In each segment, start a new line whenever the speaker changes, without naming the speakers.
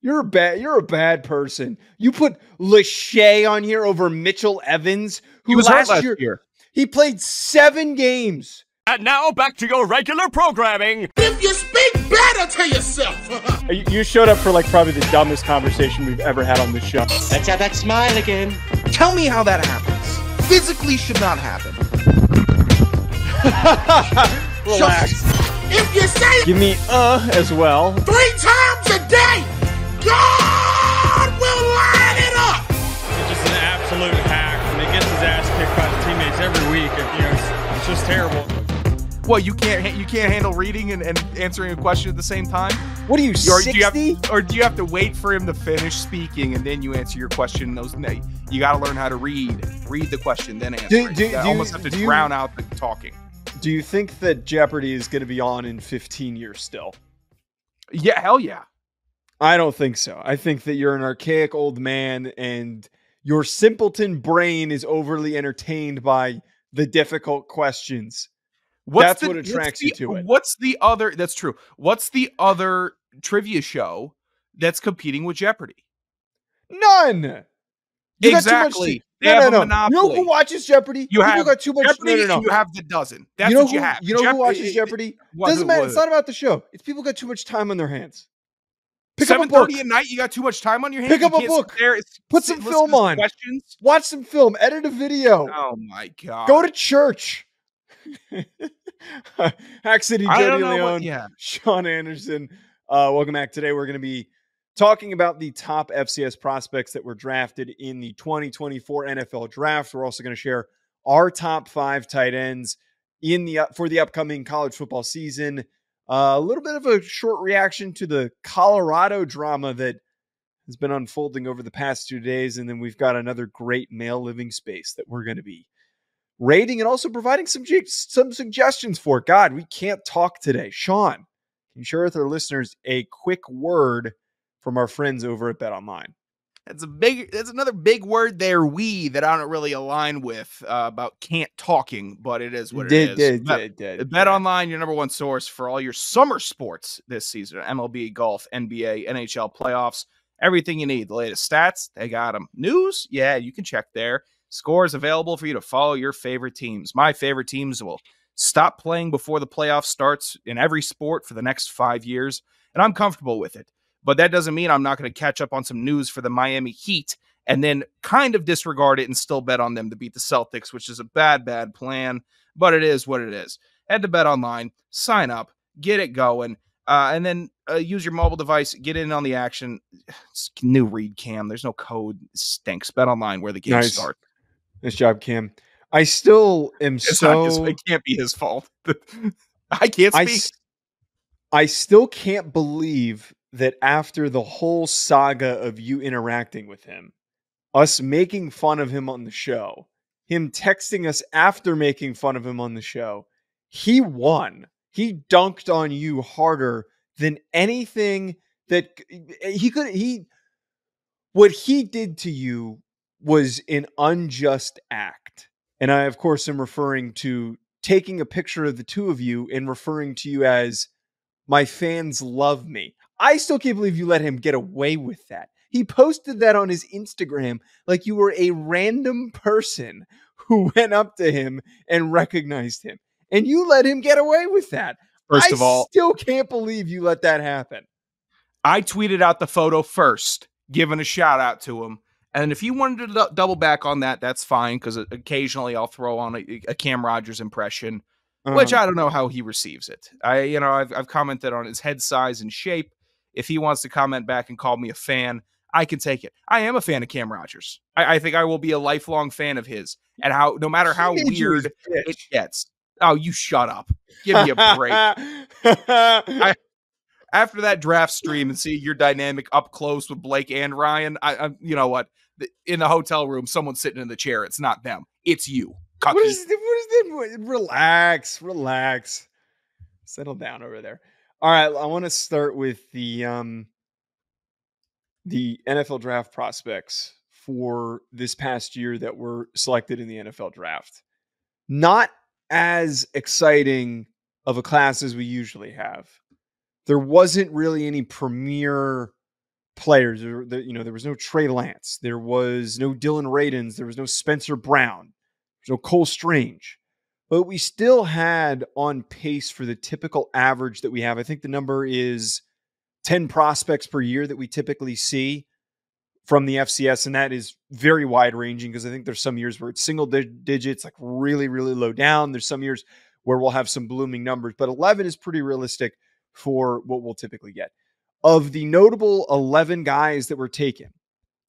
You're a bad person. You put Lachey on here over Mitchell Evans, who
He was hurt
last year he played 7 games.
And now back to your regular programming.
If you speak better to yourself.
You showed up for like probably the dumbest conversation we've ever had on this show.
Let's have that smile again.
Tell me how that happens. Physically should not happen.
Relax.
If you say it
Give me as well.
3 times a day, God will line it up.
He's just an absolute hack, and he gets his ass kicked by his teammates every week. And, it's just terrible.
What, you can't handle reading and answering a question at the same time?
What are you, 60?
Or do you have to wait for him to finish speaking and then you answer your question? You got to learn how to read the question, then answer it. You almost have to drown out the talking.
Do you think that Jeopardy is going to be on in 15 years still?
Yeah, hell yeah.
I don't think so. I think that you're an archaic old man and your simpleton brain is overly entertained by the difficult questions. That's what attracts you to it.
That's true. What's the other trivia show that's competing with Jeopardy?
None.
Exactly.
They have a monopoly. You know who watches Jeopardy?
You have
got too much.
Jeopardy. No. You have the dozen. That's what you have.
You know who watches Jeopardy? Doesn't matter. It's not about the show. It's people got too much time on their hands. Pick up a book.
7:30 at night. You got too much time on your hands.
Pick up a book. Put some film on. Questions. Watch some film. Edit a video.
Oh my god.
Go to church. Hack City, DeLeone, Sean Anderson. Welcome back. Today we're going to be talking about the top FCS prospects that were drafted in the 2024 NFL Draft. We're also going to share our top 5 tight ends for the upcoming college football season. A little bit of a short reaction to the Colorado drama that has been unfolding over the past 2 days, and then we've got another great male living space that we're going to be rating and also providing some suggestions for. God, we can't talk today. Sean, can you share with our listeners a quick word from our friends over at BetOnline?
That's another big word there, that I don't really align with about can't talking, but it is what it is. BetOnline, your number one source for all your summer sports this season. MLB, golf, NBA, NHL playoffs, everything you need. The latest stats, they got them. News, yeah, you can check there. Scores available for you to follow your favorite teams. My favorite teams will stop playing before the playoff starts in every sport for the next 5 years, and I'm comfortable with it. But that doesn't mean I'm not going to catch up on some news for the Miami Heat and then kind of disregard it and still bet on them to beat the Celtics, which is a bad plan, but it is what it is. Head to BetOnline, sign up, get it going, and then use your mobile device, get in on the action. It's new read cam. There's no code. It stinks. BetOnline, where the games start.
Nice job, Cam. I still am
it can't be his fault. I can't speak.
I still can't believe that after the whole saga of you interacting with him, us making fun of him on the show, him texting us after making fun of him on the show, he won. He dunked on you harder than anything that he could. What he did to you was an unjust act. And I, of course, am referring to taking a picture of the two of you and referring to you as my fans love me. I still can't believe you let him get away with that. He posted that on his Instagram like you were a random person who went up to him and recognized him. And you let him get away with that.
First of all,
I still can't believe you let that happen.
I tweeted out the photo first, giving a shout out to him. And if you wanted to double back on that, that's fine, because occasionally I'll throw on a Cam Rogers impression, which I don't know how he receives it. I've commented on his head size and shape. If he wants to comment back and call me a fan, I can take it. I am a fan of Cam Rogers. I think I will be a lifelong fan of his. And no matter how weird it gets. Oh, you shut up. Give me a break. After that draft stream and see your dynamic up close with Blake and Ryan, you know what? In the hotel room, someone's sitting in the chair. It's not them. It's you.
What is this? Relax. Settle down over there. All right. I want to start with the NFL draft prospects for this past year that were selected in the NFL draft. Not as exciting of a class as we usually have. There wasn't really any premier players. There was no Trey Lance. There was no Dylan Radins. There was no Spencer Brown. There's no Cole Strange. But we still had on pace for the typical average that we have. I think the number is 10 prospects per year that we typically see from the FCS. And that is very wide ranging because I think there's some years where it's single digits, like really, really low down. There's some years where we'll have some blooming numbers, but 11 is pretty realistic for what we'll typically get. Of the notable 11 guys that were taken,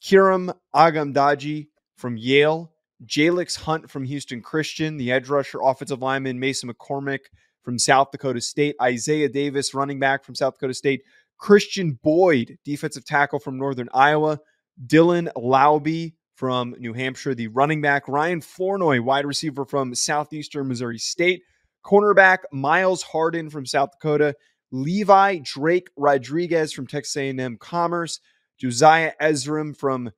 Kiram Agamdaji from Yale, Jalix Hunt from Houston Christian, the edge rusher, offensive lineman, Mason McCormick from South Dakota State, Isaiah Davis, running back from South Dakota State, Christian Boyd, defensive tackle from Northern Iowa, Dylan Lauby from New Hampshire, the running back, Ryan Flournoy, wide receiver from Southeastern Missouri State, cornerback, Miles Harden from South Dakota, Levi Drake Rodriguez from Texas A&M Commerce, Josiah Ezram from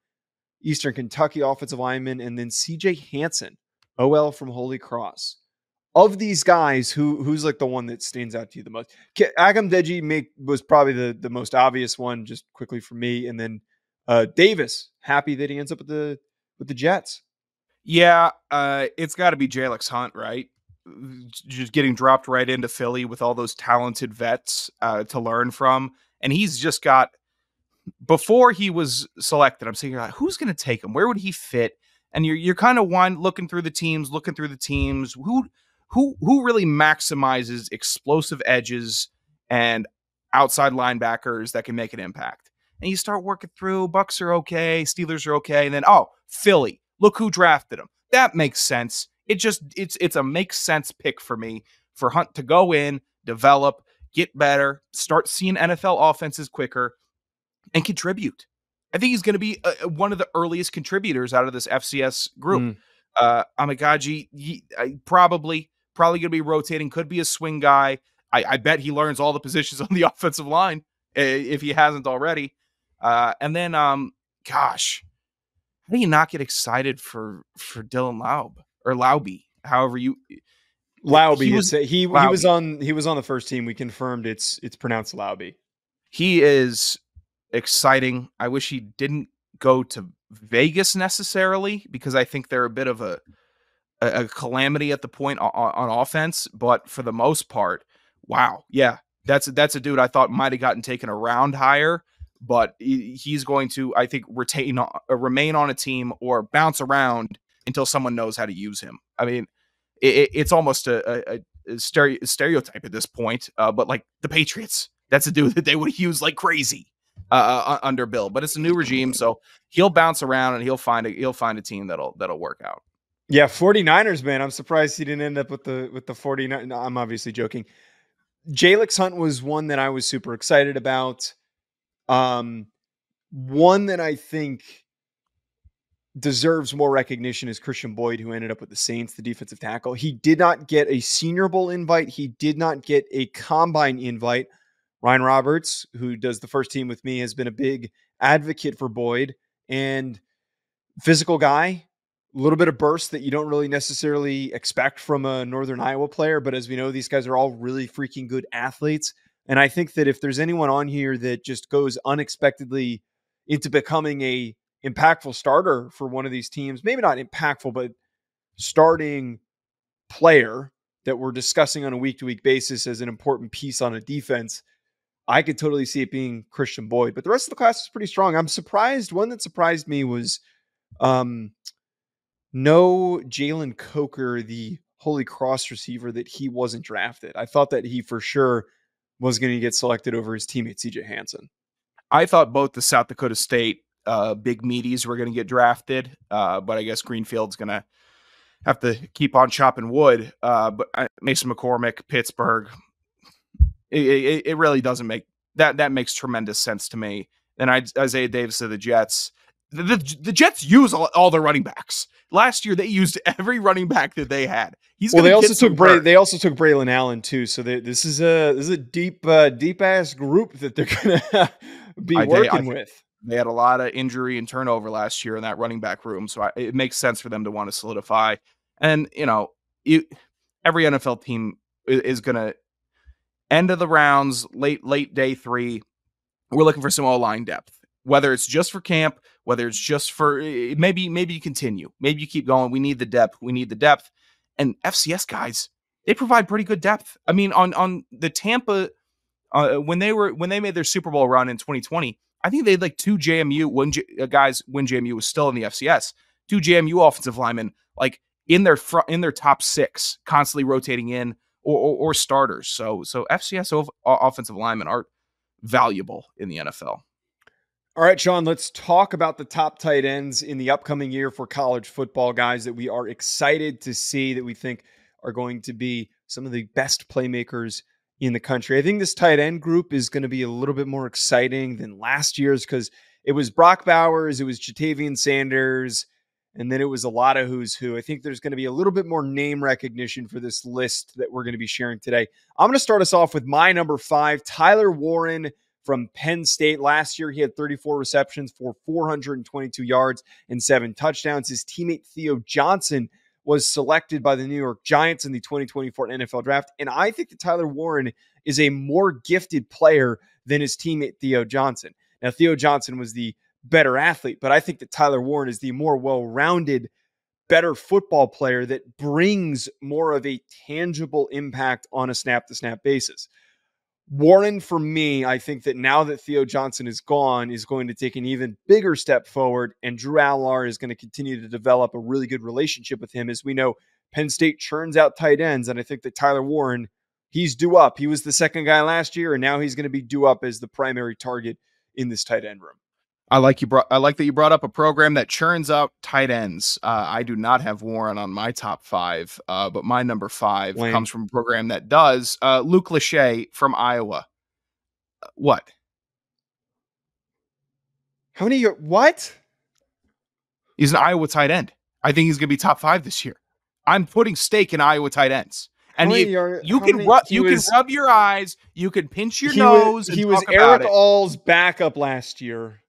Eastern Kentucky, offensive lineman, and then CJ Hansen, OL from Holy Cross. Of these guys, who's like the one that stands out to you the most? Agamdeji was probably the most obvious one, just quickly for me, and then Davis, happy that he ends up with the Jets.
Yeah, it's got to be Jalix Hunt, right? Just getting dropped right into Philly with all those talented vets to learn from. And he's just got, before he was selected, I'm saying, who's going to take him? Where would he fit? And you're kind of looking through the teams, who really maximizes explosive edges and outside linebackers that can make an impact. And you start working through, Bucks are okay, Steelers are okay, and then, Philly, look who drafted him. That makes sense. It's a makes sense pick for me, for Hunt to go in, develop, get better, start seeing NFL offenses quicker, and contribute. I think he's going to be one of the earliest contributors out of this FCS group. Amagaji, probably going to be rotating, could be a swing guy. I bet he learns all the positions on the offensive line if he hasn't already. And then, gosh, how do you not get excited for Dylan Lauby? However you
Lauby, he was on the first team. We confirmed it's pronounced Lauby.
He is exciting. I wish he didn't go to Vegas necessarily, because I think they're a bit of a calamity at the point on offense. But for the most part, wow, yeah, that's a dude I thought might have gotten taken a round higher, but he's going to, I think, remain on a team or bounce around until someone knows how to use him. I mean, it's almost a stereotype at this point, but like the Patriots, that's a dude that they would use like crazy under Bill. But it's a new regime, so he'll bounce around and he'll find a team that'll work out.
Yeah, 49ers, man. I'm surprised he didn't end up with the 49ers. No, I'm obviously joking. Jalix Hunt was one that I was super excited about. One that I think deserves more recognition is Christian Boyd, who ended up with the Saints, the defensive tackle. He did not get a Senior Bowl invite. He did not get a Combine invite. Ryan Roberts, who does the first team with me, has been a big advocate for Boyd, and physical guy, a little bit of burst that you don't really necessarily expect from a Northern Iowa player. But as we know, these guys are all really freaking good athletes. And I think that if there's anyone on here that just goes unexpectedly into becoming a impactful starter for one of these teams, maybe not impactful, but starting player that we're discussing on a week-to-week basis as an important piece on a defense, I could totally see it being Christian Boyd. But the rest of the class is pretty strong. I'm surprised. One that surprised me was no Jalen Coker, the Holy Cross receiver, that he wasn't drafted. I thought that he for sure was going to get selected over his teammate CJ Hansen.
I thought both the South Dakota State big meaties were going to get drafted, but I guess Greenfield's going to have to keep on chopping wood. But Mason McCormick, Pittsburgh, it really doesn't make that makes tremendous sense to me. Then Isaiah Davis of the Jets. The Jets use all their running backs. Last year they used every running back that they had.
They also took Braylon Allen too. So this is a deep ass group that they're gonna be working with.
They had a lot of injury and turnover last year in that running back room, so it makes sense for them to want to solidify. And every NFL team is gonna end of the rounds, late day 3. We're looking for some O-line depth. whether it's just for camp, whether it's just for maybe you continue, maybe you keep going. We need the depth. And FCS guys, they provide pretty good depth. I mean, on the Tampa, when they made their Super Bowl run in 2020, I think they had like two JMU guys when JMU was still in the FCS, two JMU offensive linemen like in their top 6, constantly rotating in or starters. So FCS offensive linemen are valuable in the NFL.
All right, Sean, let's talk about the top tight ends in the upcoming year for college football, guys that we are excited to see, that we think are going to be some of the best playmakers in the country. I think this tight end group is going to be a little bit more exciting than last year's because it was Brock Bowers, it was Jatavian Sanders, and then it was a lot of who's who. I think there's going to be a little bit more name recognition for this list that we're going to be sharing today. I'm going to start us off with my number 5, Tyler Warren from Penn State. Last year, he had 34 receptions for 422 yards and 7 touchdowns. His teammate Theo Johnson was selected by the New York Giants in the 2024 NFL Draft, and I think that Tyler Warren is a more gifted player than his teammate Theo Johnson. Now, Theo Johnson was the better athlete, but I think that Tyler Warren is the more well-rounded, better football player that brings more of a tangible impact on a snap-to-snap basis. Warren, for me, I think that now that Theo Johnson is gone, is going to take an even bigger step forward, and Drew Allar is going to continue to develop a really good relationship with him. As we know, Penn State churns out tight ends, and I think that Tyler Warren, he's due up. He was the second guy last year, and now he's going to be due up as the primary target in this tight end room.
I like that you brought up a program that churns out tight ends. I do not have Warren on my top 5, but my number 5 comes from a program that does. Luke Lachey from Iowa. What?
How many? What?
He's an Iowa tight end. I think he's going to be top 5 this year. I'm putting stake in Iowa tight ends. And you can rub your eyes, you can pinch your nose.
He was Eric All's backup last year.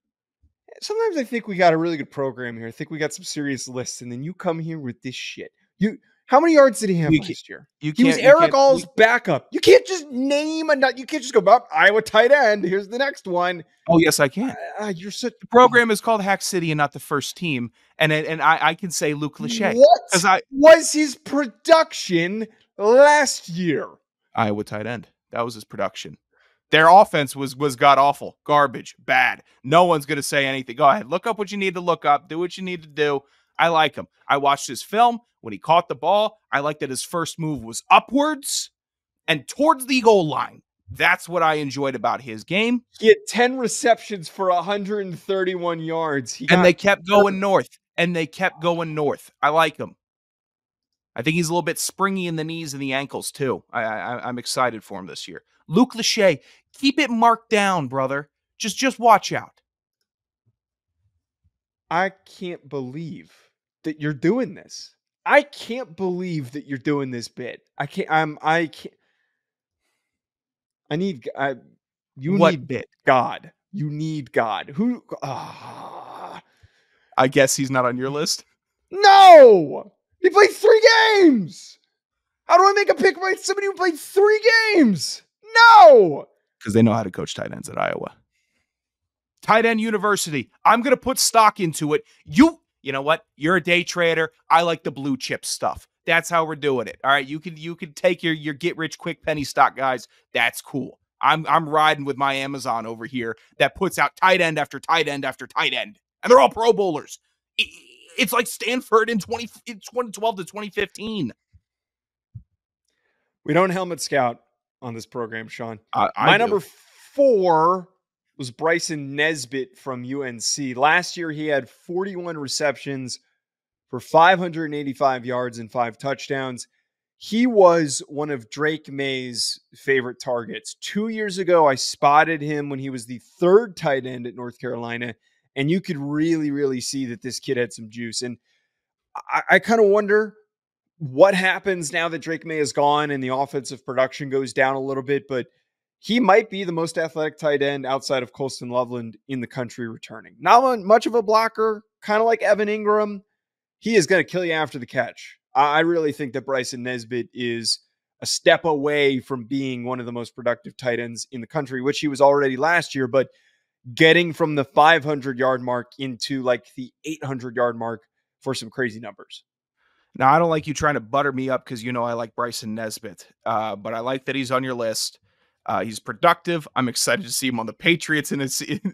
Sometimes I think we got a really good program here. I think we got some serious lists, and then you come here with this shit. How many yards did he have last year? He was Eric All's backup. You can't just name you can't just go about Iowa tight end. Here's the next one.
Oh, yes, I can.
The
program is called Hack City and not the first team. And I can say Luke Lachey.
What was his production last year?
Iowa tight end. That was his production. Their offense was god-awful, garbage, bad. No one's going to say anything. Go ahead, look up what you need to look up, do what you need to do. I like him. I watched his film. When he caught the ball, I like that his first move was upwards and towards the goal line. That's what I enjoyed about his game.
He had 10 receptions for 131 yards.
And they kept going north. I like him. I think he's a little bit springy in the knees and the ankles, too. I'm excited for him this year. Luke Lachey, keep it marked down, brother. Just watch out.
I can't believe that you're doing this. I can't believe that you're doing this bit. I can't. You need God. You need God. Who?
I guess he's not on your list.
No, he played 3 games. How do I make a pick by somebody who played 3 games? No,
because they know how to coach tight ends at Iowa. Tight end university. I'm going to put stock into it. You know what? You're a day trader. I like the blue chip stuff. That's how we're doing it. All right. You can take your get rich quick penny stock guys. That's cool. I'm riding with my Amazon over here that puts out tight end after tight end after tight end. And they're all Pro Bowlers. It's like Stanford in 2012 to 2015.
We don't helmet scout on this program, Sean. My number 4 was Bryson Nesbitt from UNC. Last year, he had 41 receptions for 585 yards and 5 touchdowns. He was one of Drake May's favorite targets. 2 years ago, I spotted him when he was the 3rd tight end at North Carolina, and you could really, really see that this kid had some juice. And I kind of wonder what happens now that Drake May is gone and the offensive production goes down a little bit, but he might be the most athletic tight end outside of Colston Loveland in the country returning. Not much of a blocker, kind of like Evan Ingram. He is going to kill you after the catch. I really think that Bryson Nesbitt is a step away from being one of the most productive tight ends in the country, which he was already last year, but getting from the 500-yard mark into like the 800-yard mark for some crazy numbers.
Now, I don't like you trying to butter me up because I like Bryson Nesbitt, but I like that he's on your list. He's productive. I'm excited to see him on the Patriots in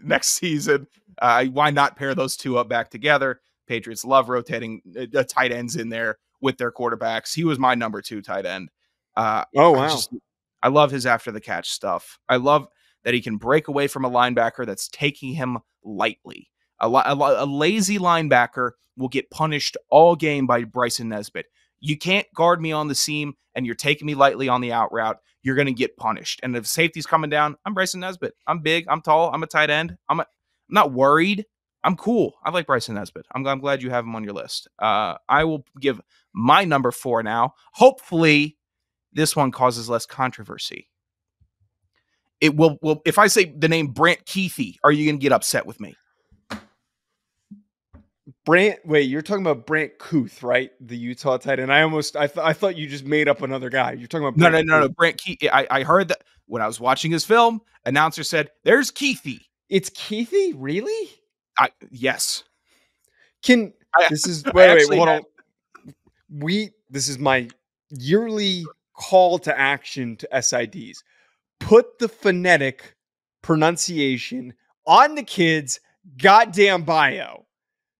next season. Why not pair those two up back together? Patriots love rotating tight ends in there with their quarterbacks. He was my number 2 tight end.
Oh, wow.
I love his after the catch stuff. I love that he can break away from a linebacker that's taking him lightly. A lazy linebacker will get punished all game by Bryson Nesbitt. You can't guard me on the seam and you're taking me lightly on the out route. You're going to get punished. And if safety's coming down, I'm Bryson Nesbitt. I'm big. I'm tall. I'm a tight end. I'm not worried. I'm cool. I like Bryson Nesbitt. I'm glad you have him on your list. I will give my number 4 now. Hopefully this one causes less controversy. It will if I say the name Brant Kuithe, are you going to get upset with me?
Wait, you're talking about Brant Kuithe, right? The Utah tight end. I thought you just made up another guy. You're talking about
no. Brant Kuithe. I heard that when I was watching his film. Announcer said, "There's Kuithe."
It's Kuithe, really?
Yes.
Wait, hold on. This is my yearly call to action to SIDs. Put the phonetic pronunciation on the kid's goddamn bio.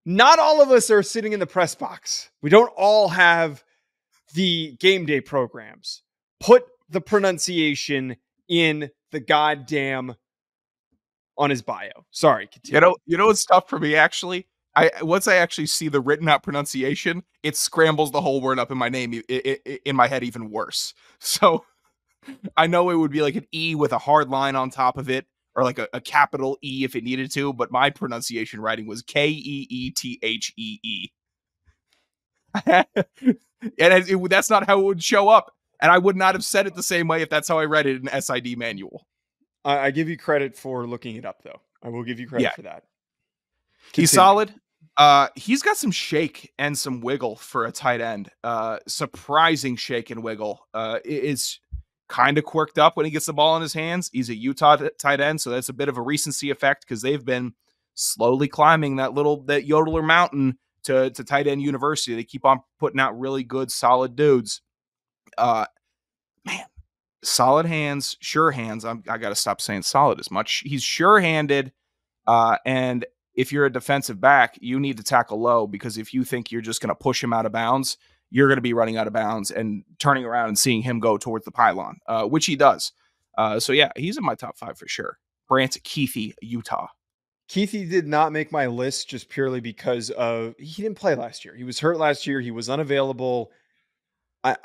Not all of us are sitting in the press box. We don't all have the game day programs. Put the pronunciation in the goddamn on his bio. Sorry. Continue.
You know what's tough for me, actually? Once I actually see the written out pronunciation, it scrambles the whole word up in my name in my head even worse. So I know it would be like an E with a hard line on top of it, or like a capital E if it needed to, but my pronunciation writing was Keethee. And that's not how it would show up. And I would not have said it the same way if that's how I read it in an SID manual.
I give you credit for looking it up, though. I will give you credit for that.
He's solid. He's got some shake and some wiggle for a tight end. Surprising shake and wiggle. It's kind of quirked up when he gets the ball in his hands. He's a Utah tight end, so that's a bit of a recency effect because they've been slowly climbing that Yodeler mountain to tight end university. They keep on putting out really good, solid dudes. Man, solid hands, sure hands. I got to stop saying solid as much. He's sure-handed, and if you're a defensive back, you need to tackle low because if you think you're just going to push him out of bounds, you're going to be running out of bounds and turning around and seeing him go towards the pylon, which he does. So, yeah, he's in my top 5 for sure. Brant Kuithe, Utah.
Kuithe did not make my list just purely because he didn't play last year. He was hurt last year. He was unavailable. A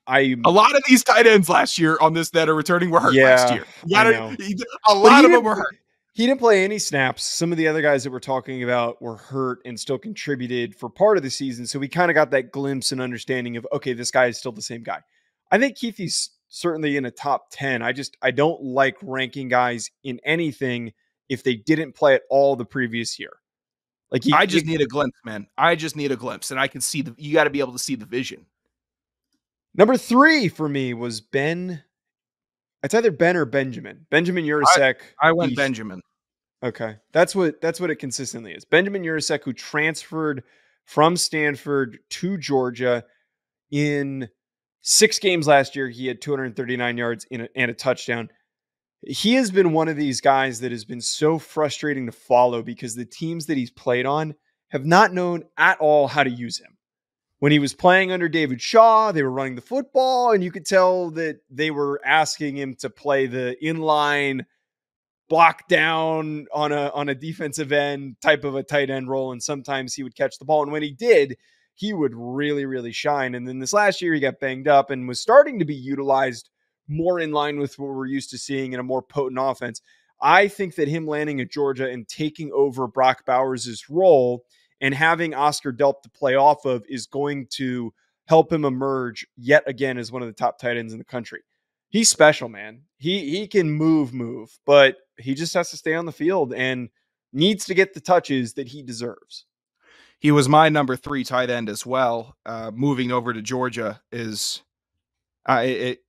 lot of these tight ends last year on this that are returning were hurt last year. A lot of them were hurt.
He didn't play any snaps. Some of the other guys that we're talking about were hurt and still contributed for part of the season. So we kind of got that glimpse and understanding of, okay, this guy is still the same guy. I think Kuithe's certainly in a top 10. I don't like ranking guys in anything if they didn't play at all the previous year. Like
I just need a glimpse, man. I just need a glimpse, and I can see you got to be able to see the vision.
Number 3 for me was Ben. It's either Ben or Benjamin. Benjamin Urasek.
I went Benjamin.
Okay. That's what it consistently is. Benjamin Urasek, who transferred from Stanford to Georgia in 6 games last year. He had 239 yards and a touchdown. He has been one of these guys that has been so frustrating to follow because the teams that he's played on have not known at all how to use him. When he was playing under David Shaw, they were running the football, and you could tell that they were asking him to play the inline block down on a defensive end type of a tight end role, and sometimes he would catch the ball. And when he did, he would really, really shine. And then this last year, he got banged up and was starting to be utilized more in line with what we're used to seeing in a more potent offense. I think that him landing at Georgia and taking over Brock Bowers' role and having Oscar Delp to play off of is going to help him emerge yet again as one of the top tight ends in the country. He's special, man. He can move, but he just has to stay on the field and needs to get the touches that he deserves.
He was my number 3 tight end as well. Moving over to Georgia is it's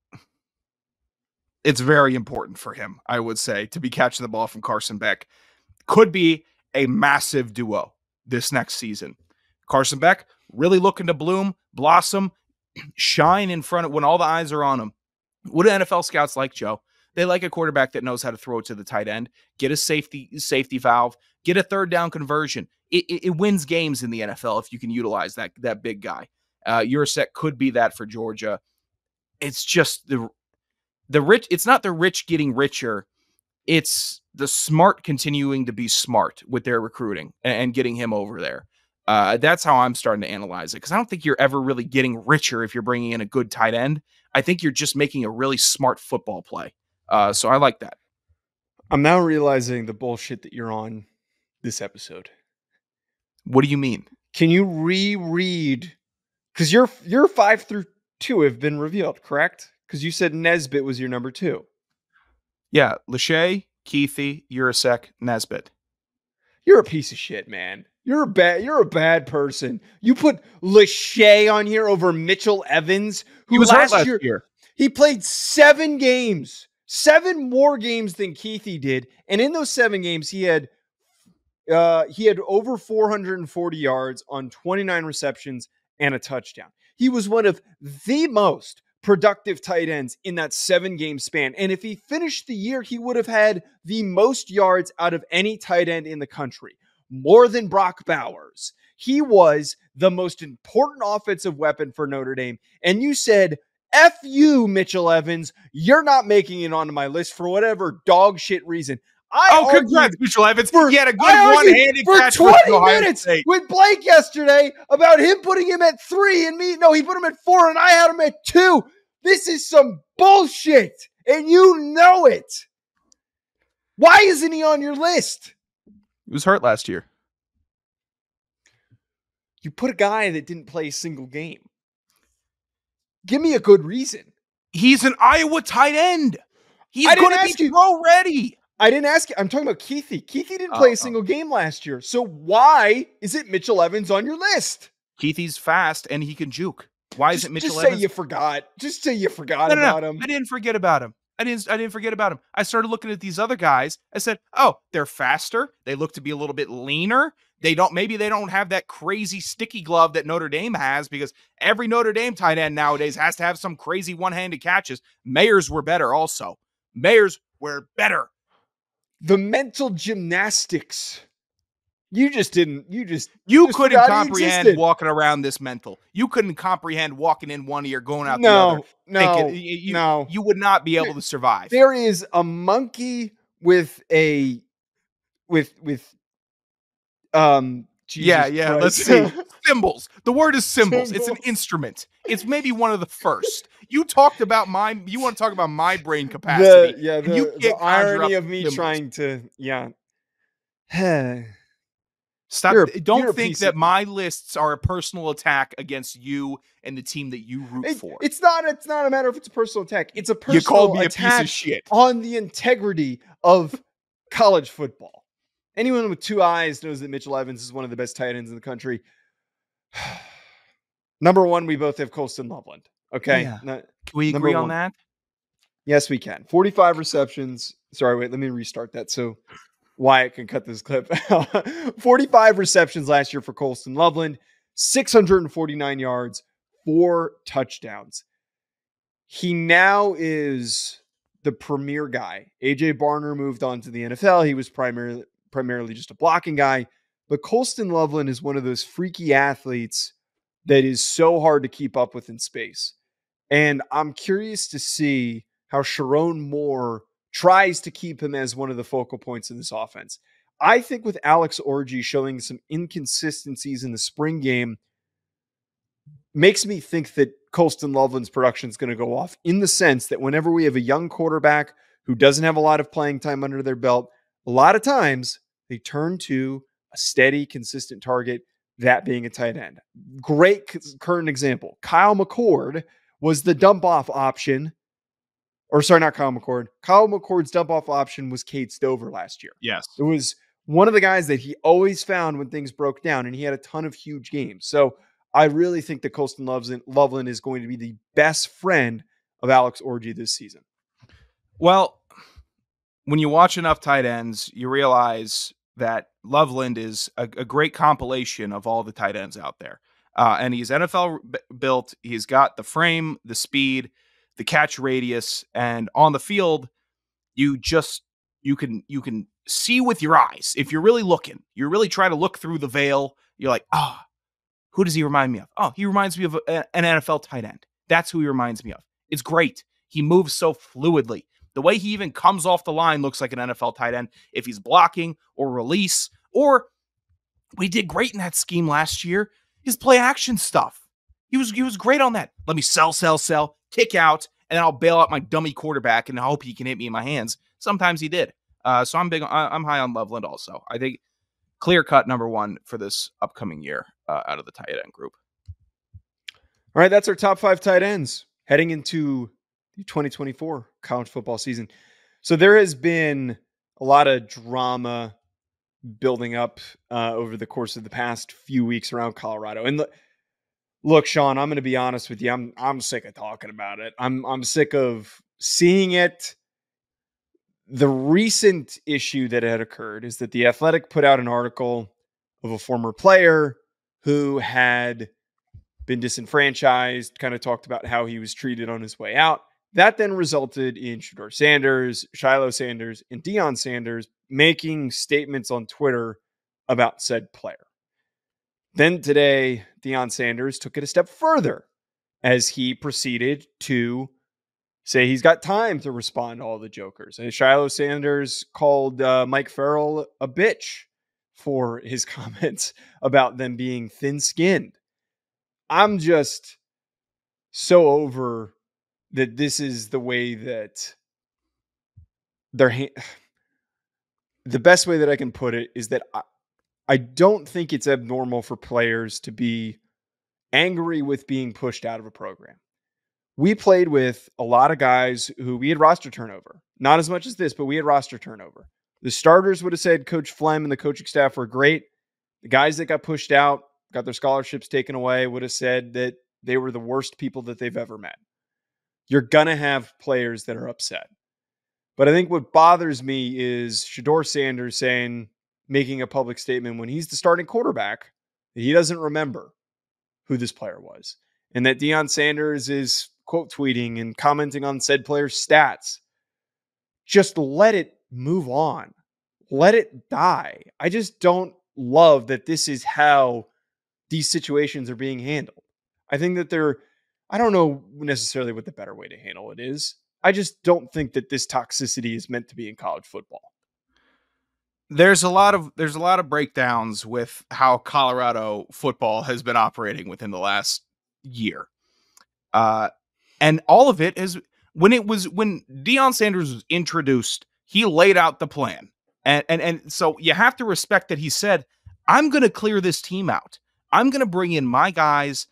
very important for him, I would say, to be catching the ball from Carson Beck. could be a massive duo this next season. Carson Beck really looking to bloom, blossom, shine in front of when all the eyes are on him. What do NFL scouts like, Joe? They like a quarterback that knows how to throw it to the tight end, get a safety valve, get a third down conversion. It wins games in the NFL if you can utilize that big guy. Yurcek could be that for Georgia. It's just the rich. It's not the rich getting richer. It's the smart continuing to be smart with their recruiting and getting him over there. That's how I'm starting to analyze it, because I don't think you're ever really getting richer if you're bringing in a good tight end. I think you're just making a really smart football play. So I like that.
I'm now realizing the bullshit that you're on this episode.
What do you mean?
Can you reread? Because your 5 through 2 have been revealed, correct? Because you said Nesbitt was your number 2.
Yeah, Lachey, Keithy, Yurcek, Nesbitt.
You're a piece of shit, man. You're a bad person. You put Lachey on here over Mitchell Evans, who
he was
last
hurt last year.
He played 7 games, 7 more games than Keithy did, and in those 7 games, he had over 440 yards on 29 receptions and a touchdown. He was one of the most productive tight ends in that 7-game span. And if he finished the year, he would have had the most yards out of any tight end in the country, more than Brock Bowers. He was the most important offensive weapon for Notre Dame. And you said, F you, Mitchell Evans. You're not making it onto my list for whatever dog shit reason.
Congrats, Mitchell Evans. He had a good one-handed catch
for 20 minutes with Blake yesterday about him putting him at 3 and me. No, he put him at 4 and I had him at 2. This is some bullshit, and you know it. Why isn't he on your list?
He was hurt last year.
You put a guy that didn't play a single game. Give me a good reason.
He's an Iowa tight end. He's going to be pro ready.
I didn't ask you. I'm talking about Keithy. Keithy didn't play a single game last year. So why is it Mitchell Evans on your list?
Keithy's fast and he can juke. Why is it Mitchell Evans?
Just say you forgot. Just say you forgot about him.
I didn't forget about him. I didn't forget about him. I started looking at these other guys. I said, oh, they're faster. They look to be a little bit leaner. Maybe they don't have that crazy sticky glove that Notre Dame has, because every Notre Dame tight end nowadays has to have some crazy one-handed catches. Mayers were better also. Mayers were better.
The mental gymnastics. You couldn't
comprehend walking around this mental. You couldn't comprehend walking in one ear, going out the other.
No.
You would not be able to survive.
There is a monkey with
let's see. Cymbals. The word is cymbals. It's an instrument. It's maybe one of the first. You want to talk about my brain capacity.
The irony of me trying to,
Stop. Don't think that my lists are a personal attack against you and the team that you root for.
It's not a matter of it's a personal attack. It's a personal attack
a piece of shit
on the integrity of college football. Anyone with 2 eyes knows that Mitchell Evans is one of the best tight ends in the country. Number 1, we both have Colston Loveland. Okay.
Yeah. Can we agree on that?
Yes, we can. 45 receptions. Sorry, wait, let me restart that so Wyatt can cut this clip. 45 receptions last year for Colston Loveland, 649 yards, 4 touchdowns. He now is the premier guy. AJ Barner moved on to the NFL. He was primarily just a blocking guy. But Colston Loveland is one of those freaky athletes that is so hard to keep up with in space. And I'm curious to see how Sharon Moore tries to keep him as one of the focal points in this offense. I think with Alex Orji showing some inconsistencies in the spring game makes me think that Colston Loveland's production is going to go off, in the sense that whenever we have a young quarterback who doesn't have a lot of playing time under their belt, a lot of times they turn to a steady, consistent target, that being a tight end. Great current example. Kyle McCord was the dump-off option. Or sorry, not Kyle McCord. Kyle McCord's dump-off option was Cade Stover last year.
Yes.
It was one of the guys that he always found when things broke down, and he had a ton of huge games. So I really think that Colston Loveland is going to be the best friend of Alex Orji this season.
Well, when you watch enough tight ends, you realize that Loveland is a great compilation of all the tight ends out there. And he's NFL built. He's got the frame, the speed, the catch radius, and on the field, you can see with your eyes. If you're really looking, you're really trying to look through the veil. You're like, who does he remind me of? Oh, he reminds me of an NFL tight end. That's who he reminds me of. It's great. He moves so fluidly. The way he even comes off the line looks like an NFL tight end. If he's blocking or release, or we did great in that scheme last year, his play action stuff. He was great on that. Let me sell, kick out, and then I'll bail out my dummy quarterback and I hope he can hit me in my hands. Sometimes he did. So I'm high on Loveland also. I think clear cut number one for this upcoming year out of the tight end group.
All right, that's our top 5 tight ends heading into the 2024 college football season. So there has been a lot of drama building up over the course of the past few weeks around Colorado. And look, Sean, I'm going to be honest with you. I'm sick of talking about it. I'm sick of seeing it. The recent issue that had occurred is that The Athletic put out an article of a former player who had been disenfranchised, kind of talked about how he was treated on his way out. That then resulted in Shedeur Sanders, Shiloh Sanders, and DeLeone Sanders making statements on Twitter about said player. Then today, DeLeone Sanders took it a step further as he proceeded to say he's got time to respond to all the jokers. And Shiloh Sanders called Mike Farrell a bitch for his comments about them being thin-skinned. I'm just so over that this is the way that the best way that I can put it is that I don't think it's abnormal for players to be angry with being pushed out of a program. We played with a lot of guys who we had roster turnover. Not as much as this, but we had roster turnover. The starters would have said Coach Flem and the coaching staff were great. The guys that got pushed out, got their scholarships taken away, would have said that they were the worst people that they've ever met. You're going to have players that are upset. But I think what bothers me is Shedeur Sanders making a public statement when he's the starting quarterback that he doesn't remember who this player was. And that DeLeone Sanders is quote tweeting and commenting on said player's stats. Just let it move on. Let it die. I just don't love that this is how these situations are being handled. I think that I don't know necessarily what the better way to handle it is. I just don't think that this toxicity is meant to be in college football.
There's a lot of breakdowns with how Colorado football has been operating within the last year. And all of it is when DeLeone Sanders was introduced, he laid out the plan. And so you have to respect that he said, I'm going to clear this team out. I'm going to bring in my guys.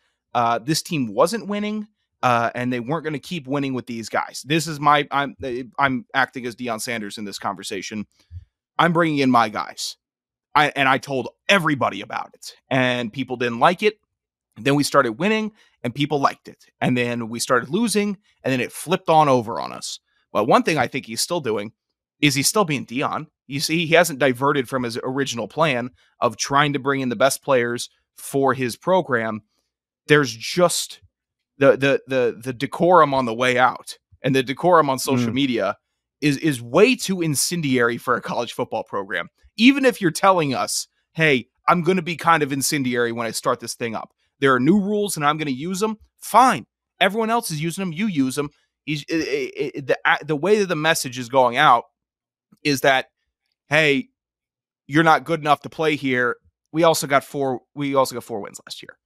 This team wasn't winning, and they weren't going to keep winning with these guys. This is I'm acting as DeLeone Sanders in this conversation. I'm bringing in my guys. I told everybody about it, and people didn't like it. Then we started winning, and people liked it. And then we started losing, and then it flipped on over on us. Well, one thing I think he's still doing is he's still being DeLeone. You see, he hasn't diverted from his original plan of trying to bring in the best players for his program. There's just the decorum on the way out, and the decorum on social media is way too incendiary for a college football program. Even if you're telling us, hey, I'm going to be kind of incendiary when I start this thing up. There are new rules and I'm going to use them. Fine. Everyone else is using them. You use them. The way that the message is going out is that, hey, you're not good enough to play here. We also got 4 wins last year.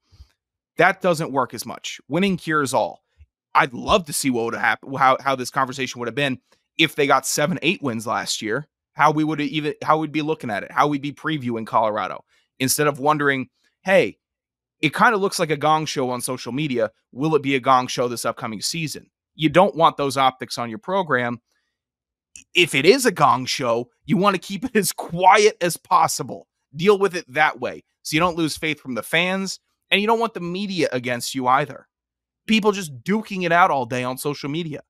That doesn't work as much. Winning cures all. I'd love to see what would have happened, how this conversation would have been if they got 7-8 wins last year. How we'd be looking at it, how we'd be previewing Colorado instead of wondering, hey, it kind of looks like a gong show on social media. Will it be a gong show this upcoming season? You don't want those optics on your program. If it is a gong show, you want to keep it as quiet as possible. Deal with it that way so you don't lose faith from the fans, and you don't want the media against you either. People just duking it out all day on social media.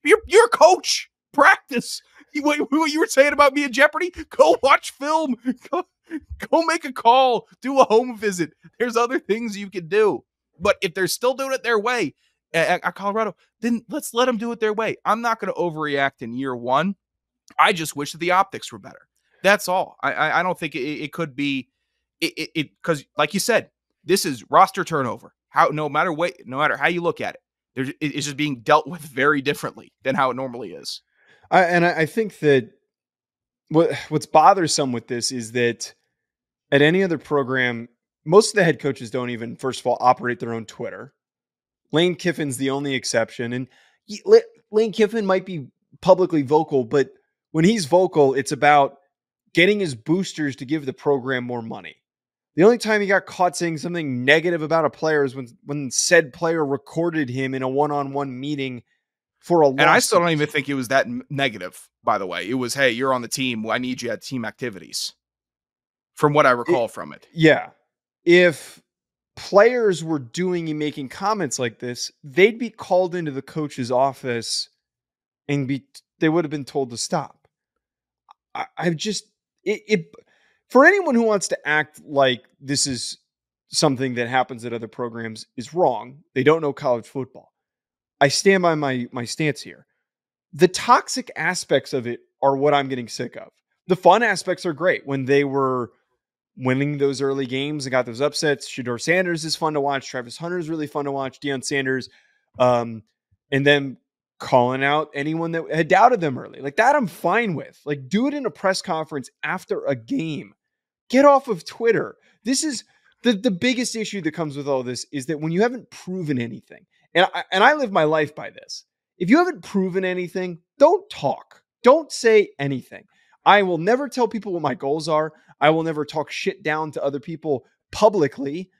You're a coach. practice. What you were saying about me in Jeopardy? Go watch film. Go make a call. Do a home visit. There's other things you can do. But if they're still doing it their way at Colorado, then let's let them do it their way. I'm not going to overreact in year one. I just wish that the optics were better. That's all. I don't think it could be it because, like you said, this is roster turnover. No matter how you look at it, it's just being dealt with very differently than how it normally is.
I think that what's bothersome with this is that at any other program, most of the head coaches don't even, first of all, operate their own Twitter. Lane Kiffin's the only exception, and Lane Kiffin might be publicly vocal, but when he's vocal, it's about getting his boosters to give the program more money. The only time he got caught saying something negative about a player is when said player recorded him in a one-on-one meeting for a lawsuit.
And I still don't even think it was that negative, by the way. It was, hey, you're on the team. I need you at team activities. From what I recall from it.
Yeah. If players were doing and making comments like this, they'd be called into the coach's office and they would have been told to stop. I've just for anyone who wants to act like this is something that happens at other programs is wrong. They don't know college football. I stand by my stance here. The toxic aspects of it are what I'm getting sick of. The fun aspects are great. When they were winning those early games and got those upsets, Shedeur Sanders is fun to watch. Travis Hunter is really fun to watch. DeLeone Sanders. And then calling out anyone that had doubted them early. Like that I'm fine with. Like do it in a press conference after a game. Get off of Twitter. This is the biggest issue that comes with all this is that when you haven't proven anything, and I live my life by this. If you haven't proven anything, don't talk. Don't say anything. I will never tell people what my goals are. I will never talk shit down to other people publicly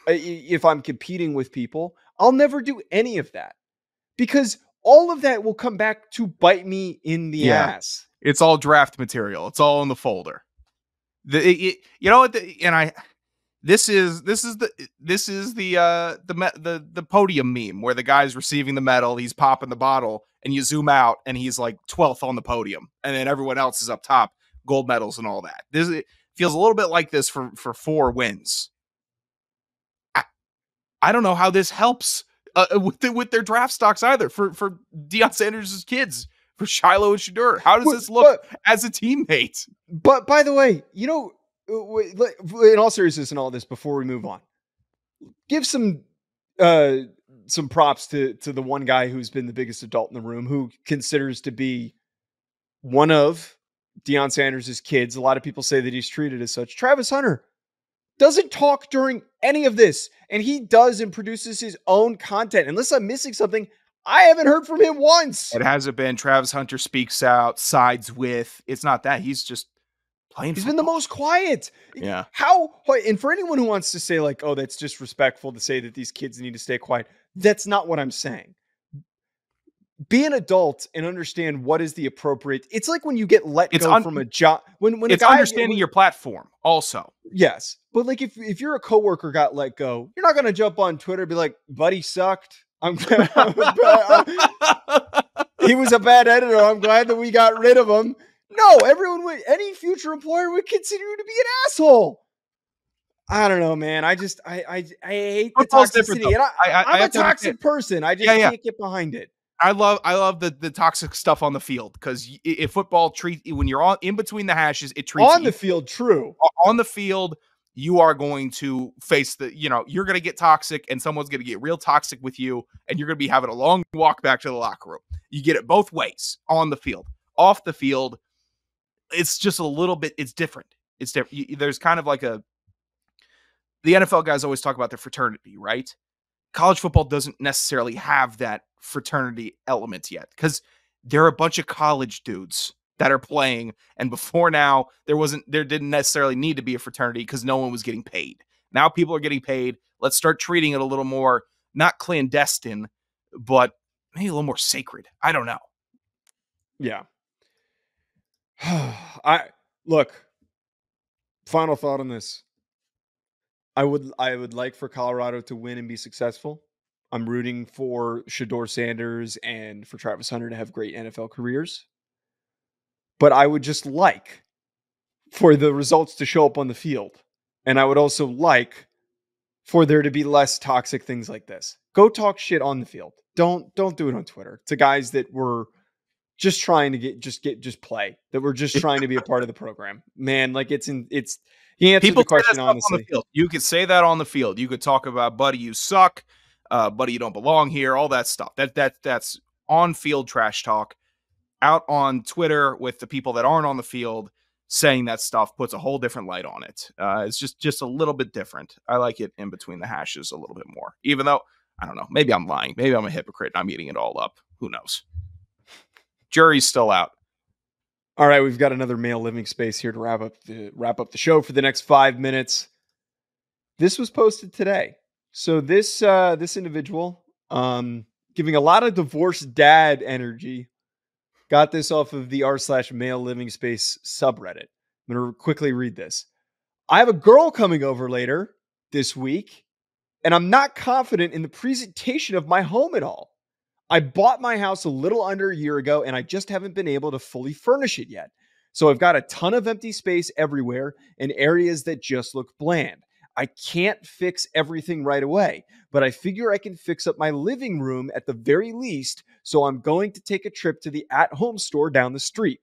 if I'm competing with people. I'll never do any of that because all of that will come back to bite me in the ass.
It's all draft material. It's all in the folder. This is the podium meme where the guy's receiving the medal, he's popping the bottle, and you zoom out and he's like 12th on the podium, and then everyone else is up top, gold medals and all that. It feels a little bit like this for 4 wins. I don't know how this helps with their draft stocks either for DeLeone Sanders' kids, for Shiloh and Shedeur. How does this look as a teammate?
But by the way, in all seriousness and all this, before we move on, give some props to the one guy who's been the biggest adult in the room, who considers to be one of DeLeone Sanders' kids. A lot of people say that he's treated as such. Travis Hunter doesn't talk during any of this, and he does and produces his own content. Unless I'm missing something, I haven't heard from him once.
It hasn't been Travis Hunter speaks out, sides with. It's not that. He's just playing.
He's been the most quiet.
Yeah.
And for anyone who wants to say like, oh, that's disrespectful to say that these kids need to stay quiet, that's not what I'm saying. Be an adult and understand what is the appropriate. It's like when you get let go from a job. When
it's understanding your platform also.
Yes. But like if your coworker got let go, you're not going to jump on Twitter and be like, buddy sucked. He was a bad editor. I'm glad that we got rid of him. No, any future employer would consider you to be an asshole. I don't know, man. I hate the toxicity. And I'm a toxic person. I just can't get behind it.
I love the toxic stuff on the field, because if football when you're in between the hashes, it treats
on the field. True.
On the field, you are going to face you're going to get toxic, and someone's going to get real toxic with you, and you're going to be having a long walk back to the locker room. You get it both ways on the field. Off the field, it's just a little bit, it's different. It's different. There's kind of like the NFL guys always talk about their fraternity, right? College football doesn't necessarily have that fraternity element yet, because there are a bunch of college dudes that are playing, and before now there didn't necessarily need to be a fraternity because no one was getting paid. Now people are getting paid. Let's start treating it a little more, not clandestine, but maybe a little more sacred. I don't know.
Yeah. Final thought on this. I would like for Colorado to win and be successful. I'm rooting for Shedeur Sanders and for Travis Hunter to have great NFL careers. but I would just like for the results to show up on the field. And I would also like for there to be less toxic things like this. Go talk shit on the field. Don't do it on Twitter to guys that were just trying to just play, that we're just trying to be a part of the program. Man, like he answered
People
the question honestly.
On the field. You could say that on the field. You could talk about, buddy, you suck, buddy, you don't belong here, all that stuff. That's on field trash talk. Out on Twitter with the people that aren't on the field saying that stuff puts a whole different light on it. It's just a little bit different. I like it in between the hashes a little bit more, even though I don't know, maybe I'm lying. Maybe I'm a hypocrite and I'm eating it all up. Who knows? Jury's still out.
All right, we've got another male living space here to wrap up the show for the next 5 minutes. This was posted today. So this individual, giving a lot of divorced dad energy, got this off of the r/male living space subreddit. I'm going to quickly read this. I have a girl coming over later this week, and I'm not confident in the presentation of my home at all. I bought my house a little under a year ago, and I just haven't been able to fully furnish it yet. So I've got a ton of empty space everywhere and areas that just look bland. I can't fix everything right away, but I figure I can fix up my living room at the very least, so I'm going to take a trip to the at-home store down the street.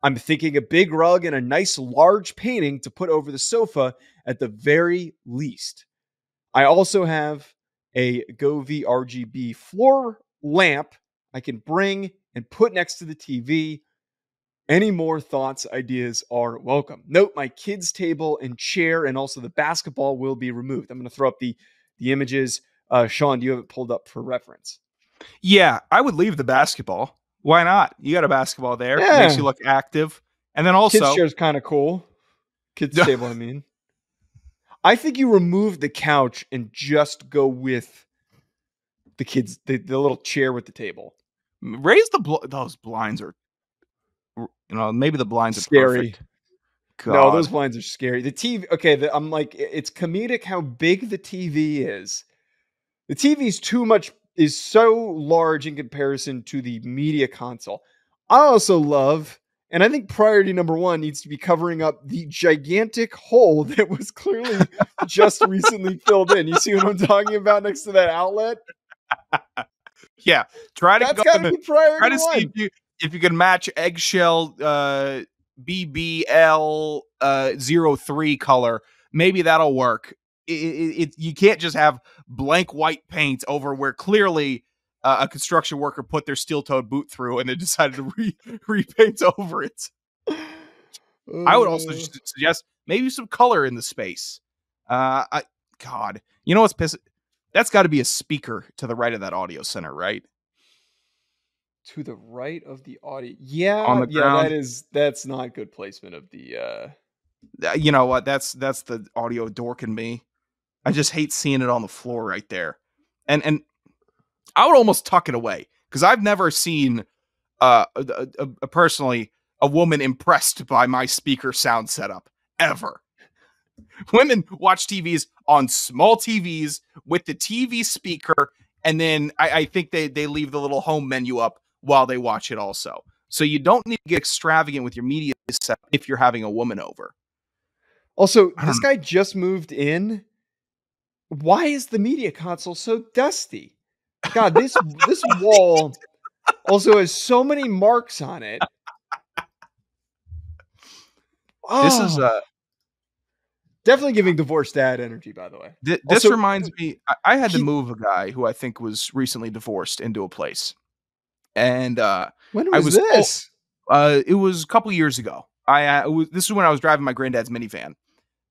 I'm thinking a big rug and a nice large painting to put over the sofa at the very least. I also have a Govee RGB floor lamp I can bring and put next to the TV. Any more thoughts, ideas are welcome. Note, my kids' table and chair and also the basketball will be removed. I'm going to throw up the images. Sean, do you have it pulled up for reference?
Yeah, I would leave the basketball. Why not? You got a basketball there. Yeah. It makes you look active. And then also...
Kids' chair is kind of cool. Kids' table, I mean. I think you remove the couch and just go with the kids, the little chair with the table.
Raise those blinds are, maybe the blinds are
scary.
Perfect. God.
No, those blinds are scary. The TV, okay, I'm like, it's comedic how big the TV is. The TV is so large in comparison to the media console. I also love, and I think priority number one needs to be covering up the gigantic hole that was clearly just recently filled in. You see what I'm talking about next to that outlet?
Yeah,
That's gotta be priority
try to
one.
see if you can match eggshell BBL 03 color. Maybe that'll work. You can't just have blank white paint over where clearly a construction worker put their steel-toed boot through and they decided to repaint over it. I would also suggest maybe some color in the space. God, you know what's pissing? That's got to be a speaker to the right of that audio center, right?
To the right of the audio, yeah,
on the ground.
That's not good placement of the.
You know what? That's the audio dork in me. I just hate seeing it on the floor right there, and I would almost tuck it away because I've never seen personally a woman impressed by my speaker sound setup ever. Women watch TVs on small TVs with the TV speaker, and then I think they leave the little home menu up while they watch it also. So you don't need to get extravagant with your media setup if you're having a woman over.
Also, this guy just moved in. Why is the media console so dusty? God, this wall also has so many marks on it.
Oh. This is
definitely giving divorced dad energy, by the way.
This also reminds me, I had to move a guy who I think was recently divorced into a place. And
when was this?
It was a couple years ago. This is when I was driving my granddad's minivan.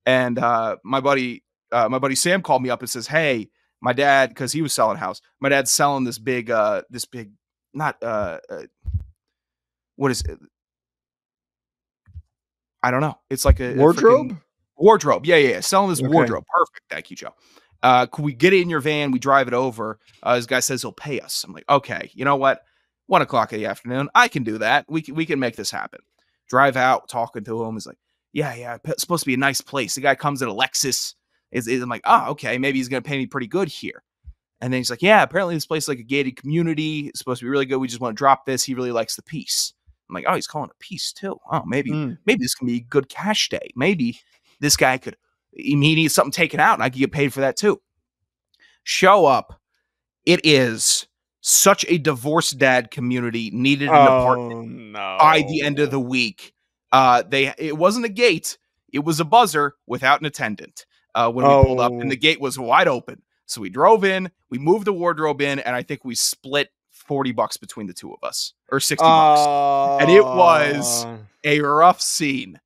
And my buddy Sam called me up and says, "Hey, my dad," because he was selling a house. My dad's selling this big, not what is it? I don't know. It's like a
wardrobe.
Wardrobe. Yeah. Selling this wardrobe. Perfect. Thank you, Joe. Can we get it in your van? We drive it over. This guy says he'll pay us. I'm like, okay, you know what? 1:00 in the afternoon. I can do that. We can make this happen. Drive out, talking to him. He's like, yeah. It's supposed to be a nice place. The guy comes in a Lexus. I'm like, oh, okay. Maybe he's going to pay me pretty good here. And then he's like, yeah, apparently this place is like a gated community. It's supposed to be really good. We just want to drop this. He really likes the piece. I'm like, oh, he's calling a piece too. Oh, maybe this can be a good cash day. Maybe this guy he needs something taken out and I could get paid for that too. Show up. It is such a divorced dad community needed an apartment by the end of the week. It wasn't a gate. It was a buzzer without an attendant when we pulled up, and the gate was wide open. So we drove in, we moved the wardrobe in, and I think we split $40 between the two of us, or $60. And it was a rough scene.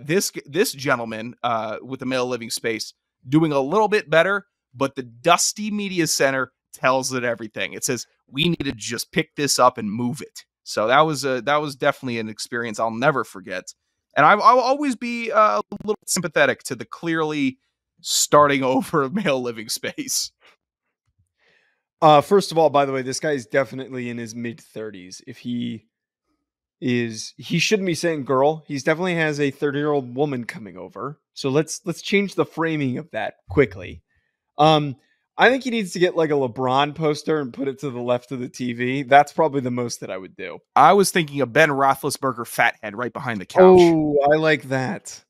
This gentleman with the male living space doing a little bit better, but the dusty media center tells it everything. It says we need to just pick this up and move it. So that was definitely an experience I'll never forget. And I'll always be a little sympathetic to the clearly starting over male living space.
First of all, by the way, this guy is definitely in his mid-30s. If he shouldn't be saying girl. He definitely has a 30-year-old woman coming over. So let's change the framing of that quickly. I think he needs to get like a LeBron poster and put it to the left of the TV. That's probably the most that I would do.
I was thinking of Ben Roethlisberger fathead right behind the couch.
Oh, I like that.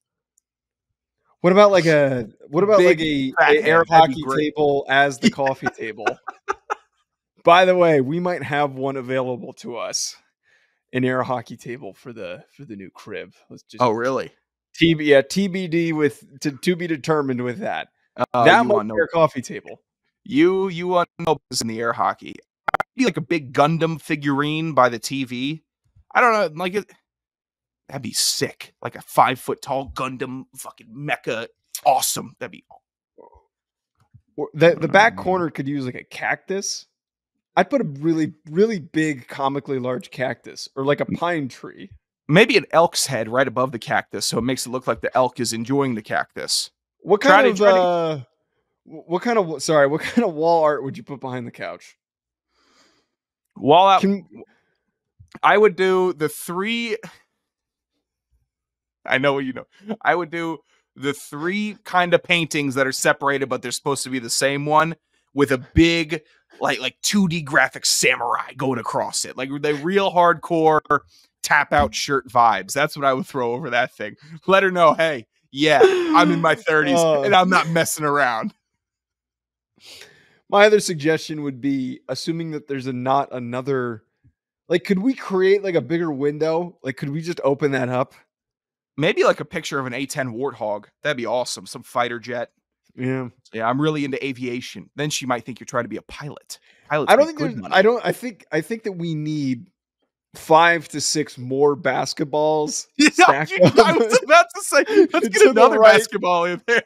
What about like a air hockey table as the coffee table? By the way, we might have one available to us. An air hockey table for the new crib. Let's just
really?
TBD to be determined with that. That might be our coffee table.
You want to know this in the air hockey? I'd be like a big Gundam figurine by the TV. I don't know, like it. That'd be sick. Like a 5-foot tall Gundam, fucking mecha, awesome. That'd be.
The back corner could use like a cactus. I'd put a really, really big, comically large cactus, or like a pine tree.
Maybe an elk's head right above the cactus, so it makes it look like the elk is enjoying the cactus.
What kind of wall art would you put behind the couch?
Wall out. I would do the three. I know what you know. I would do the three kind of paintings that are separated, but they're supposed to be the same one, with a big like 2D graphic samurai going across it, like the real hardcore tap out shirt vibes. That's what I would throw over that thing. Let her know, hey, yeah, I'm in my 30s and I'm not messing around.
My other suggestion would be, assuming that there's not another, like, could we create like a bigger window? Like, could we just open that up?
Maybe like a picture of an A-10 Warthog. That'd be awesome. Some fighter jet.
Yeah.
I'm really into aviation. Then she might think you're trying to be a pilot.
I think that we need 5 to 6 more basketballs.
I was about to say, let's get another basketball in there.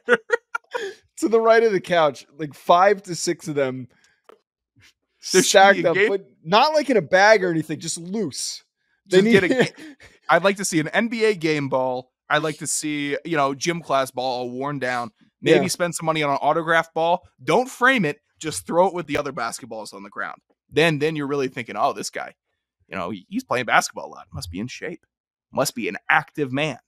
To the right of the couch, like 5 to 6 of them stacked up, but not like in a bag or anything, just loose.
I'd like to see an NBA game ball. I'd like to see, gym class ball all worn down. Maybe spend some money on an autograph ball. Don't frame it. Just throw it with the other basketballs on the ground. Then you're really thinking, oh, this guy, he's playing basketball a lot. Must be in shape. Must be an active man.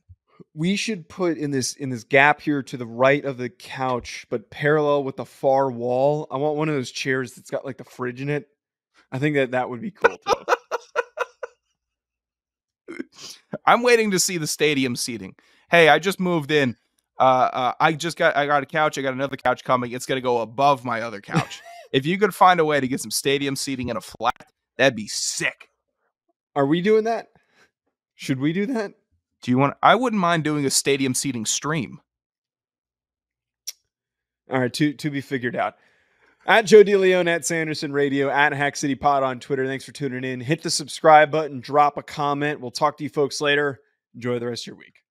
We should put in this gap here to the right of the couch, but parallel with the far wall. I want one of those chairs that's got like the fridge in it. I think that would be cool too.
I'm waiting to see the stadium seating. Hey, I just moved in. I got a couch. I got another couch coming. It's going to go above my other couch. If you could find a way to get some stadium seating in a flat, that'd be sick.
Are we doing that? Should we do that?
I wouldn't mind doing a stadium seating stream.
All right. To be figured out. At Joe DeLeone, at Sanderson Radio, at Hack City Pod on Twitter. Thanks for tuning in. Hit the subscribe button. Drop a comment. We'll talk to you folks later. Enjoy the rest of your week.